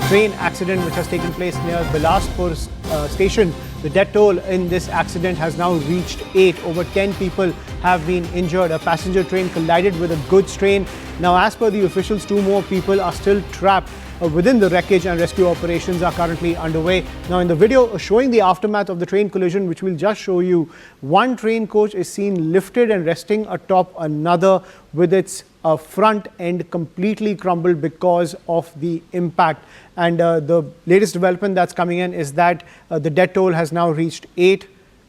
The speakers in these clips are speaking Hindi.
train accident which has taken place near Bilaspur station. The death toll in this accident has now reached 8. Over 10 people have been injured. A passenger train collided with a goods train. Now, as per the officials, 2 more people are still trapped within the wreckage and rescue operations are currently underway. Now, in the video showing the aftermath of the train collision, which we'll just show you, one train coach is seen lifted and resting atop another with its front end completely crumbled because of the impact. And the latest development that's coming in is that the death toll has now reached 8.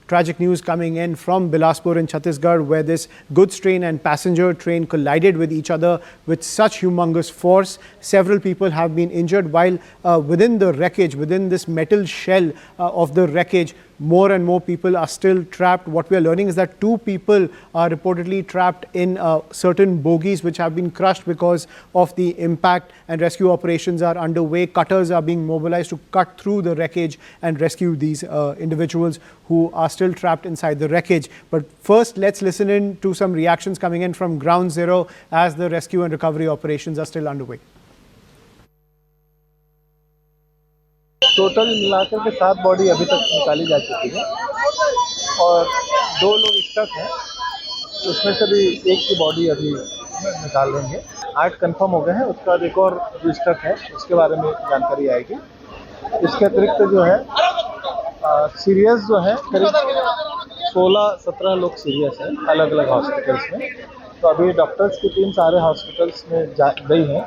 Tragic news coming in from Bilaspur in Chhattisgarh, where this goods train and passenger train collided with each other with such humongous force. Several people have been injured, while within the wreckage, within this metal shell of the wreckage, more and more people are still trapped. What we are learning is that 2 people are reportedly trapped in certain bogies which have been crushed because of the impact, and rescue operations are underway. Cutters are being mobilized to cut through the wreckage and rescue these individuals who are still trapped inside the wreckage. But first, let's listen in to some reactions coming in from Ground Zero as the rescue and recovery operations are still underway. Total मिलाकर के 7 बॉडी अभी तक निकाली जा चुकी है और 2 लोग स्टक हैं, उसमें से भी एक की बॉडी अभी निकाल लेंगे। 8 कंफर्म हो गए हैं, उसके बाद एक और जो स्टक है उसके बारे में जानकारी आएगी। इसके अतिरिक्त जो है सीरियस जो है करीब 16-17 लोग सीरियस हैं अलग अलग हॉस्पिटल्स में। तो अभी डॉक्टर्स की टीम सारे हॉस्पिटल्स में गई है,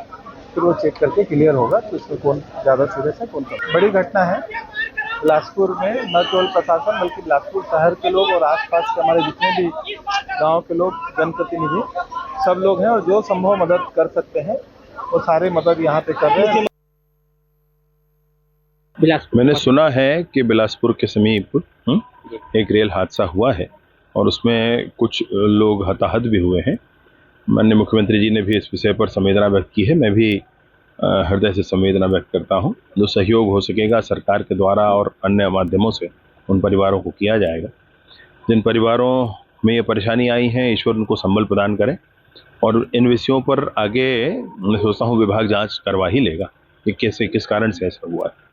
फिर वो चेक करके क्लियर होगा कि इसमें कौन ज़्यादा सीरियस है कौन कम। बड़ी घटना है बिलासपुर में, न केवल प्रशासन बल्कि बिलासपुर शहर के लोग और आसपास के हमारे जितने भी गांव के लोग, जनप्रतिनिधि सब लोग हैं और जो संभव मदद कर सकते हैं वो सारे मदद यहाँ पे कर रहे हैं। मैंने सुना है कि बिलासपुर के समीप एक रेल हादसा हुआ है और उसमें कुछ लोग हताहत भी हुए हैं। माननीय मुख्यमंत्री जी ने भी इस विषय पर संवेदना व्यक्त की है। मैं भी हृदय से संवेदना व्यक्त करता हूं। जो सहयोग हो सकेगा सरकार के द्वारा और अन्य माध्यमों से उन परिवारों को किया जाएगा। जिन परिवारों में ये परेशानी आई है, ईश्वर उनको संबल प्रदान करे और इन विषयों पर आगे मैं सोचता हूँ विभाग जांच करवा ही लेगा कि कैसे किस कारण से ऐसा हुआ है।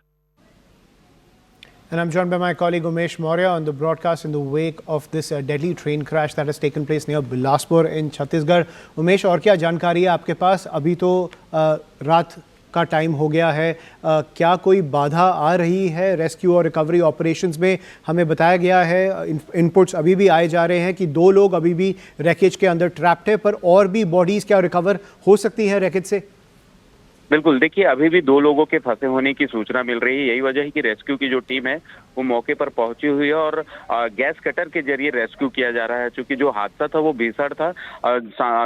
And I'm joined by my colleague Umesh Maurya on the broadcast in the wake of this deadly train crash that has taken place near Bilaspur in Chhattisgarh. Umesh, और क्या जानकारी है आपके पास? अभी तो रात का टाइम हो गया है, क्या कोई बाधा आ रही है रेस्क्यू और रिकवरी ऑपरेशंस में? हमें बताया गया है, इनपुट्स अभी भी आए जा रहे हैं कि 2 लोग अभी भी रैकेज के अंदर ट्रैप्ड है, पर और भी बॉडीज क्या रिकवर हो सकती है रैकेज से? बिल्कुल, देखिए अभी भी 2 लोगों के फंसे होने की सूचना मिल रही है। यही वजह है कि रेस्क्यू की जो टीम है वो मौके पर पहुंची हुई है और गैस कटर के जरिए रेस्क्यू किया जा रहा है। चूंकि जो हादसा था वो भीषण था,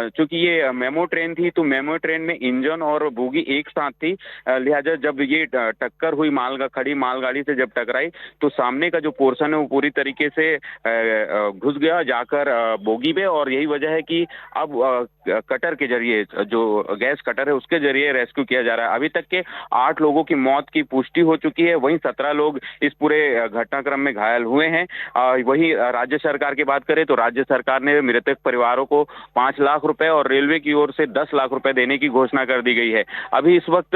चूंकि ये मेमो ट्रेन थी तो मेमो ट्रेन में इंजन और बोगी एक साथ थी, लिहाजा जब ये टक्कर हुई खड़ी मालगाड़ी से जब टकराई तो सामने का जो पोर्शन है वो पूरी तरीके से घुस गया जाकर बोगी में, और यही वजह है कि अब कटर के जरिए, जो गैस कटर है उसके जरिए रेस्क्यू किया जा रहा है। अभी तक के 8 लोगों की मौत की पुष्टि हो चुकी है, वहीं 17 लोग इस पूरे घटनाक्रम में घायल हुए हैं। वहीं राज्य सरकार की बात करें तो राज्य सरकार ने मृतक परिवारों को 5 लाख रुपए और रेलवे की ओर से 10 लाख रुपए देने की घोषणा कर दी गई है। अभी इस वक्त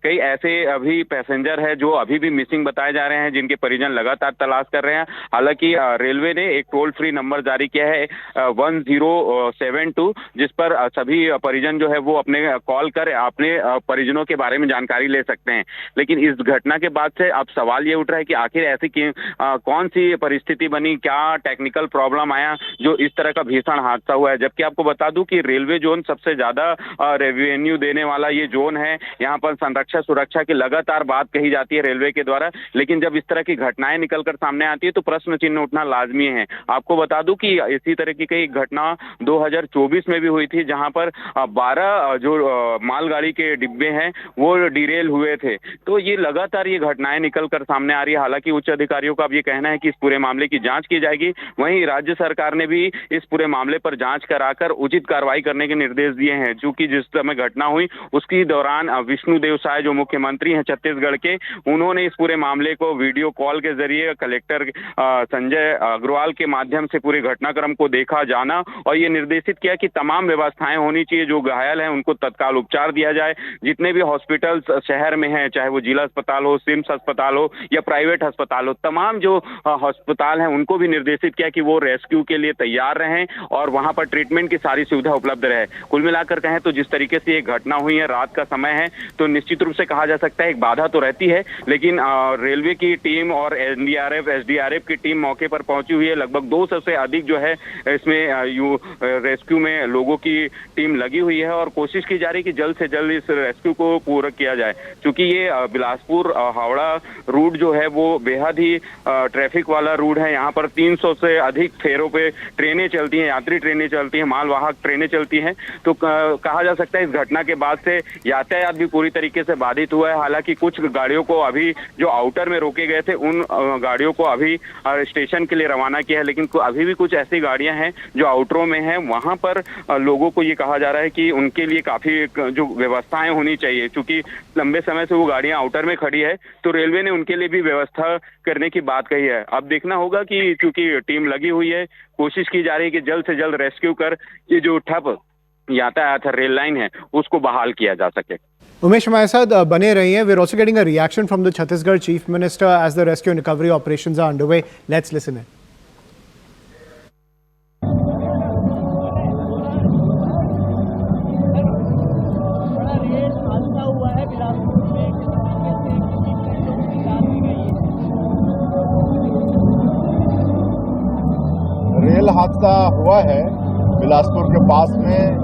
कई ऐसे अभी पैसेंजर है जो अभी भी मिसिंग बताए जा रहे हैं, जिनके परिजन लगातार तलाश कर रहे हैं। हालांकि रेलवे ने एक टोल फ्री नंबर जारी किया है 1072, जिस पर सभी परिजन जो है वो अपने कॉल कर अपने परिजनों के बारे में जानकारी ले सकते हैं। लेकिन इस घटना के बाद से अब सवाल ये उठ रहा है कि आखिर ऐसी कौन सी परिस्थिति बनी, क्या टेक्निकल प्रॉब्लम आया जो इस तरह का भीषण हादसा हुआ है। जबकि आपको बता दूं कि रेलवे जोन सबसे ज्यादा रेवेन्यू देने वाला ये जोन है। यहाँ पर संरक्षा सुरक्षा की लगातार बात कही जाती है रेलवे के द्वारा, लेकिन जब इस तरह की घटनाएं निकलकर सामने आती है तो प्रश्न चिन्ह उठना लाजमी है। आपको बता दूं कि इसी तरह की कई घटना 2024 में भी हुई थी, जहां पर 12 जो मालगाड़ी के डिब्बे हैं वो डिरेल हुए थे। तो ये लगातार ये घटनाएं निकल कर सामने आ रही है। हालांकि उच्च अधिकारियों का अब ये कहना है कि इस पूरे मामले की जांच की जाएगी। वहीं राज्य सरकार ने भी इस पूरे मामले पर जांच कराकर उचित कार्रवाई करने के निर्देश दिए हैं। चूंकि जिस समय घटना हुई उसकी दौरान विष्णुदेव साय जो मुख्यमंत्री हैं छत्तीसगढ़ के, उन्होंने इस पूरे मामले को वीडियो कॉल के जरिए कलेक्टर संजय अग्रवाल के माध्यम से पूरे घटनाक्रम को देखा, जाना और ये निर्देशित किया कि तमाम व्यवस्थाएं होनी चाहिए। जो घायल हैं उनको तत्काल उपचार दिया जाए, जितने भी हॉस्पिटल्स शहर में हैं, चाहे वो जिला अस्पताल हो, सिम्स अस्पताल हो या प्राइवेट अस्पताल हो, तमाम जो अस्पताल हैं उनको भी निर्देशित किया कि वो रेस्क्यू के लिए तैयार रहें और वहां पर ट्रीटमेंट की सारी सुविधा उपलब्ध रहे। कुल मिलाकर कहें तो जिस तरीके से ये घटना हुई है, रात का समय है, तो निश्चित रूप से कहा जा सकता है एक बाधा तो रहती है, लेकिन रेलवे की टीम और एनडीआरएफ, एसडीआरएफ की टीम मौके पर पहुंची हुई है। लगभग 200 से अधिक जो है इसमें रेस्क्यू में लोगों की टीम लगी हुई है और कोशिश की जा रही है कि जल्द से जल्द इस रेस्क्यू को पूरा किया जाए, क्योंकि ये बिलासपुर हावड़ा रूट जो है वो बेहद ही ट्रैफिक वाला रूट है। यहाँ पर 300 से अधिक फेरों पे ट्रेनें चलती हैं, यात्री ट्रेनें चलती हैं, मालवाहक ट्रेनें चलती हैं। तो कहा जा सकता है इस घटना के बाद से यातायात भी पूरी तरीके से बाधित हुआ है। हालांकि कुछ गाड़ियों को अभी जो आउटर में रोके गए थे उन गाड़ियों को अभी स्टेशन के लिए रवाना किया है, लेकिन अभी भी कुछ ऐसी गाड़ियां हैं जो आउटरों में हैं। वहां पर लोगों को ये कहा जा रहा है कि उनके लिए काफी जो व्यवस्थाएं होनी चाहिए, क्योंकि लंबे समय से वो गाड़ियां आउटर में खड़ी है, तो रेलवे ने उनके लिए भी व्यवस्था करने की बात कही है। अब देखना होगा कि क्योंकि टीम लगी हुई है, कोशिश की जा रही है कि जल्द से जल्द रेस्क्यू कर ये जो ठप यातायात रेल लाइन है उसको बहाल किया जा सके। उमेश हमारे साथ बने रही हैं। We're also getting a reaction from the Chhattisgarh Chief Minister as the rescue and recovery operations are underway. Let's listen in. Rail हादसा हुआ है बिलासपुर के पास में,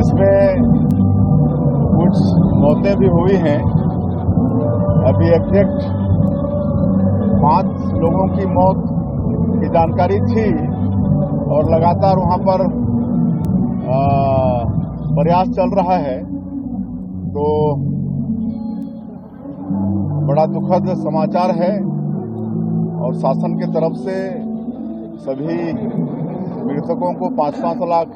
इसमें कुछ मौतें भी हुई हैं। अभी एग्जैक्ट 5 लोगों की मौत की जानकारी थी और लगातार वहां पर प्रयास चल रहा है। तो बड़ा दुखद समाचार है और शासन की तरफ से सभी मृतकों को 5-5 लाख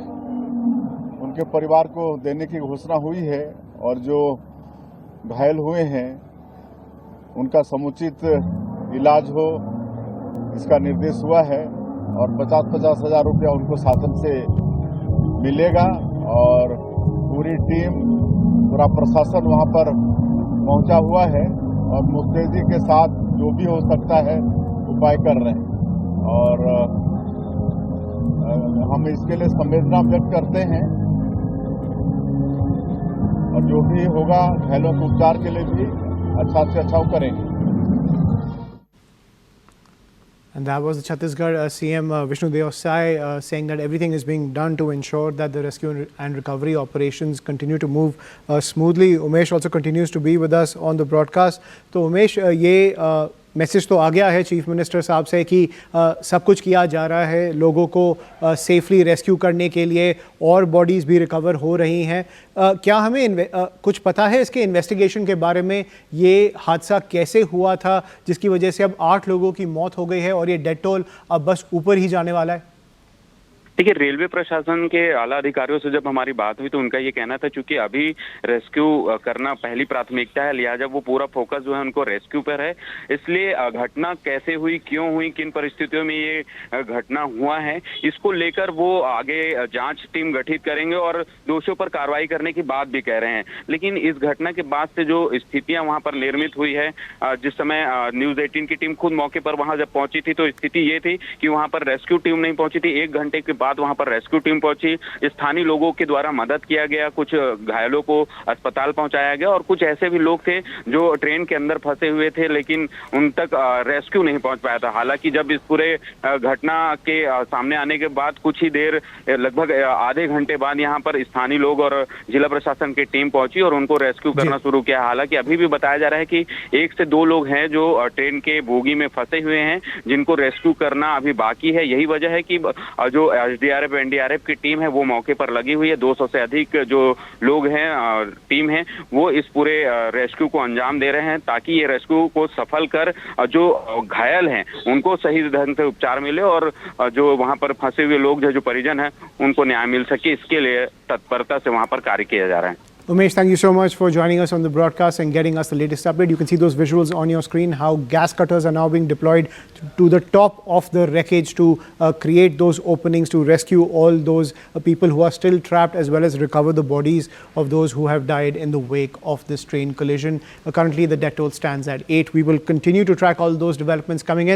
उनके परिवार को देने की घोषणा हुई है और जो घायल हुए हैं उनका समुचित इलाज हो इसका निर्देश हुआ है और 50-50 हज़ार रुपया उनको शासन से मिलेगा और पूरी टीम, पूरा प्रशासन वहां पर पहुंचा हुआ है और मुस्तैदी के साथ जो भी हो सकता है उपाय कर रहे हैं और हम इसके लिए संवेदना व्यक्त करते हैं और जो भी होगा घायलों के उपचार के लिए भी अच्छा से अच्छा करेंगे। And that was the Chhattisgarh CM Vishnu Deo Sai saying that everything is being done to ensure that the rescue and recovery operations continue to move smoothly. Umesh also continues to be with us on the broadcast. तो उमेश ये मैसेज तो आ गया है चीफ मिनिस्टर साहब से कि सब कुछ किया जा रहा है लोगों को सेफली रेस्क्यू करने के लिए और बॉडीज़ भी रिकवर हो रही हैं। क्या हमें कुछ पता है इसके इन्वेस्टिगेशन के बारे में, ये हादसा कैसे हुआ था जिसकी वजह से अब 8 लोगों की मौत हो गई है और ये डेथ टोल अब बस ऊपर ही जाने वाला है? देखिए, रेलवे प्रशासन के आला अधिकारियों से जब हमारी बात हुई तो उनका ये कहना था चूंकि अभी रेस्क्यू करना पहली प्राथमिकता है, लिहाजा वो पूरा फोकस जो है उनको रेस्क्यू पर है। इसलिए घटना कैसे हुई, क्यों हुई, किन परिस्थितियों में ये घटना हुआ है, इसको लेकर वो आगे जांच टीम गठित करेंगे और दोषियों पर कार्रवाई करने की बात भी कह रहे हैं। लेकिन इस घटना के बाद से जो स्थितियां वहां पर निर्मित हुई है, जिस समय न्यूज 18 की टीम खुद मौके पर वहां जब पहुंची थी तो स्थिति ये थी कि वहां पर रेस्क्यू टीम नहीं पहुंची थी। 1 घंटे के बाद वहां पर रेस्क्यू टीम पहुंची, स्थानीय लोगों के द्वारा मदद किया गया, कुछ घायलों को अस्पताल पहुंचाया गया और कुछ ऐसे भी लोग थे जो ट्रेन के अंदर फंसे हुए थे लेकिन उन तक रेस्क्यू नहीं पहुंच पाया था। हालांकि जब इस पूरे घटना के सामने आने के बाद कुछ ही देर, लगभग आधे घंटे बाद यहाँ पर स्थानीय लोग और जिला प्रशासन की टीम पहुंची और उनको रेस्क्यू करना शुरू किया। हालांकि अभी भी बताया जा रहा है कि 1 से 2 लोग हैं जो ट्रेन के बोगी में फंसे हुए हैं, जिनको रेस्क्यू करना अभी बाकी है। यही वजह है कि जो एसडीआरएफ एनडीआरएफ की टीम है वो मौके पर लगी हुई है। 200 से अधिक जो लोग हैं, टीम है, वो इस पूरे रेस्क्यू को अंजाम दे रहे हैं ताकि ये रेस्क्यू को सफल कर जो घायल हैं उनको सही ढंग से उपचार मिले और जो वहां पर फंसे हुए लोग जो परिजन हैं उनको न्याय मिल सके, इसके लिए तत्परता से वहां पर कार्य किया जा रहा है। Umesh, thank you so much for joining us on the broadcast and getting us the latest update. You can see those visuals on your screen, how gas cutters are now being deployed to the top of the wreckage to create those openings to rescue all those people who are still trapped, as well as recover the bodies of those who have died in the wake of this train collision. Currently, the death toll stands at 8. We will continue to track all those developments coming in.